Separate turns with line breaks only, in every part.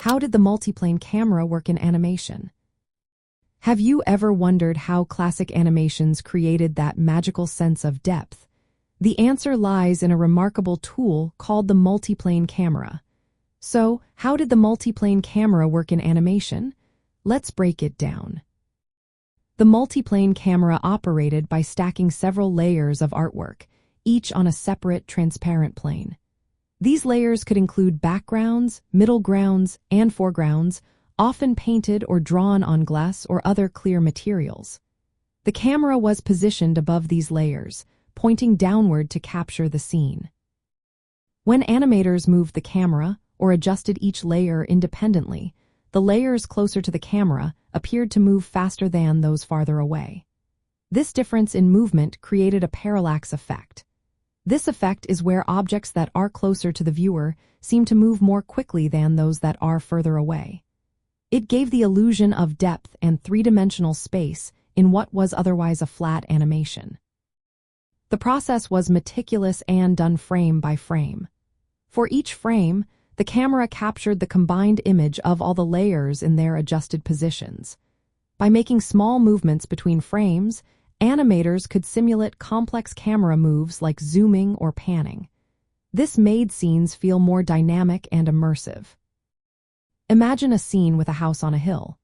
How did the multiplane camera work in animation? Have you ever wondered how classic animations created that magical sense of depth? The answer lies in a remarkable tool called the multiplane camera. So, how did the multiplane camera work in animation? Let's break it down. The multiplane camera operated by stacking several layers of artwork, each on a separate, transparent plane. These layers could include backgrounds, middle grounds, and foregrounds, often painted or drawn on glass or other clear materials. The camera was positioned above these layers, pointing downward to capture the scene. When animators moved the camera or adjusted each layer independently, the layers closer to the camera appeared to move faster than those farther away. This difference in movement created a parallax effect. This effect is where objects that are closer to the viewer seem to move more quickly than those that are further away. It gave the illusion of depth and three-dimensional space in what was otherwise a flat animation. The process was meticulous and done frame by frame. For each frame, the camera captured the combined image of all the layers in their adjusted positions. By making small movements between frames, animators could simulate complex camera moves like zooming or panning. This made scenes feel more dynamic and immersive. Imagine a scene with a house on a hill.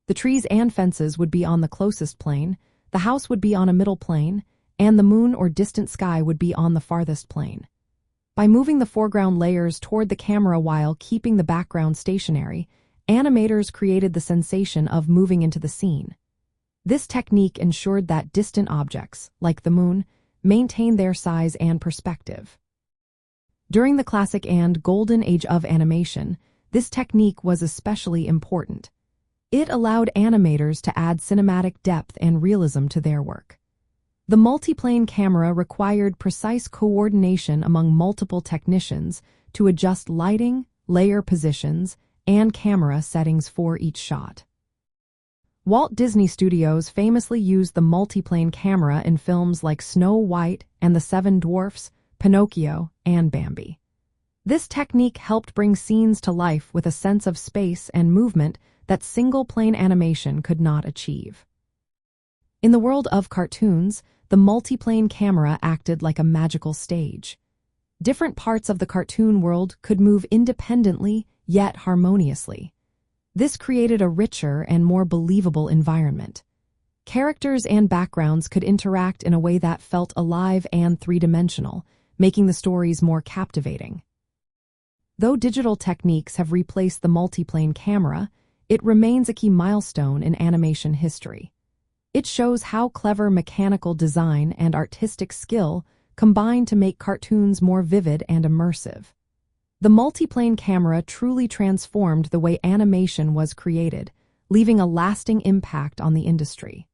The trees and fences would be on the closest plane, the house would be on a middle plane, and the moon or distant sky would be on the farthest plane. By moving the foreground layers toward the camera while keeping the background stationary, animators created the sensation of moving into the scene. This technique ensured that distant objects, like the moon, maintained their size and perspective. During the classic and golden age of animation, this technique was especially important. It allowed animators to add cinematic depth and realism to their work. The multiplane camera required precise coordination among multiple technicians to adjust lighting, layer positions, and camera settings for each shot. Walt Disney Studios famously used the multiplane camera in films like Snow White and the Seven Dwarfs, Pinocchio, and Bambi. This technique helped bring scenes to life with a sense of space and movement that single-plane animation could not achieve. In the world of cartoons, the multiplane camera acted like a magical stage. Different parts of the cartoon world could move independently, yet harmoniously. This created a richer and more believable environment. Characters and backgrounds could interact in a way that felt alive and three-dimensional, making the stories more captivating. Though digital techniques have replaced the multiplane camera, it remains a key milestone in animation history. It shows how clever mechanical design and artistic skill combine to make cartoons more vivid and immersive. The multiplane camera truly transformed the way animation was created, leaving a lasting impact on the industry.